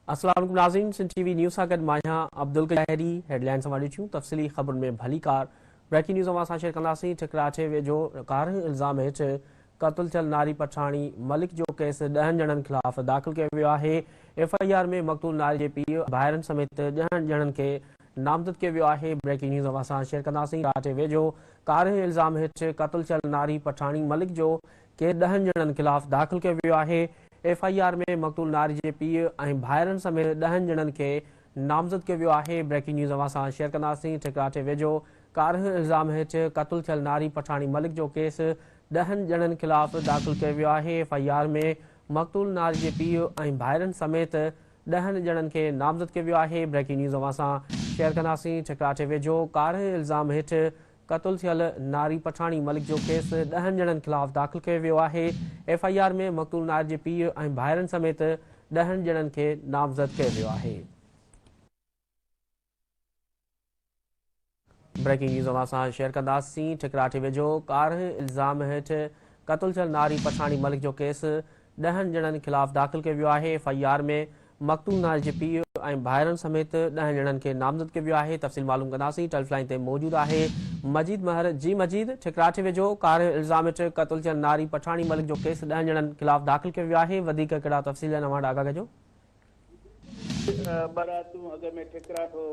अस्सलाम वालेकुम नाज़रीन, सिंध टीवी न्यूज़ सां गॾु मां अब्दुल क़यारी। हेडलाइन्स वाली थियूं तफ़सीली ख़बरुनि में भली कार ब्रेकिंग न्यूज़ असां शेयर कंदासीं। ठिकराचे वेझो कार इल्ज़ाम हेठि क़तल थियल नारी पठाणी मलिक जो केस 10 ॼणनि ख़िलाफ़ दाख़िल कयो वियो आहे। FIR में मक़तूल नारी जे पीउ भाइरनि समेत 10 ॼणनि खे नामज़द कयो वियो आहे। ब्रेकिंग न्यूज़ असां शेयर कंदासीं। ठिकराचे वेझो कार इल्ज़ाम हेठि क़तल थियल नारी पठाणी मलिक जो केस 10 ॼणनि ख़िलाफ़ दाख़िल कयो वियो आहे। FIR में मक़तूल नारी जे पीउ ऐं भाइरनि समेत 10 ॼणनि खे नामज़द कयो वियो आहे। ब्रेकिंग न्यूज़ असां शेयर कंदासीं। ठिकराचे वेझो कार इल्ज़ाम हेठि क़तल थियल नारी पठाणी मलिक जो केस 10 ॼणनि ख़िलाफ़ दाख़िल कयो वियो आहे। FIR में मक़तूल नारी जे पीउ ऐं भाइरनि समेत 10 ॼणनि खे नामज़द कयो वियो आहे। ब्रेकिंग न्यूज़ असां शेयर कंदासीं। ठिकराचे वेझो कार इल्ज़ाम हेठि क़तल थियल नारी पठाणी मलिक जो केस 10 ॼणनि ख़िलाफ़ दाख़िल कयो वियो आहे। FIR में मक़तूल नारी जे पीउ ऐं भाइरनि समेत 10 ॼणनि खे नामज़द कयो वियो आहे। ब्रेकिंग न्यूज़ असां शेयर कंदासीं। ठिकराचे वेझो कार इल्ज़ाम हेठि क़तल थियल नारी पठाणी मलिक जो केस 10 ॼणनि ख़िलाफ़ दाख़िल कयो वियो आहे। FIR में मक़तूल नारी जे पीउ ऐं भाइरनि समेत 10 ॼणनि खे नामज़द कयो वियो आहे। तफ़सील मालूम कंदासीं। टेलीफोन ते मौजूदु आहे मजीद महर। जी मजीद, ठिकराचे वेझो कार इल्ज़ाम हेठि क़तल थियल नारी पठाणी मलिक जो केस 10 ॼणनि ख़िलाफ़ दाख़िल कयो वियो आहे। वधीक कहिड़ा तफ़सील आहिनि अवां आगाह कजो। बारातूं अॻ में ठिकराठो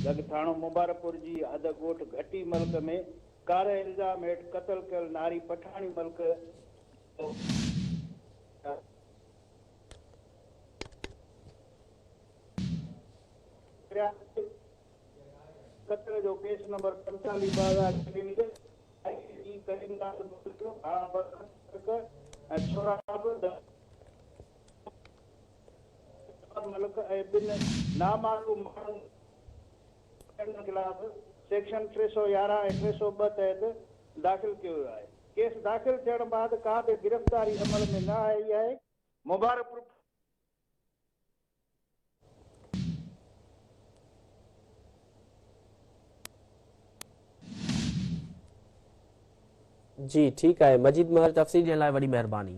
लॻ थाणो मुबारकपुर जी हद ॻोठ घटी मल्क में कार इल्ज़ाम हेठि क़तल कयल नारी पठाणी मल्क क़तल जो केस नंबर 45/2023 मलिक ऐं ॿिनि नामालूम माण्हुनि ख़िलाफ़ सेक्शन 311 ऐं 302 तहत दाख़िल कयो वियो आहे। केस दाख़िल थियण बैदि का बि गिरफ़्तारी अमल में न आई आहे। मुबारकपुर जी ठीकु आहे मजीद महर, तफ़सील ॾियण लाइ वॾी महिरबानी।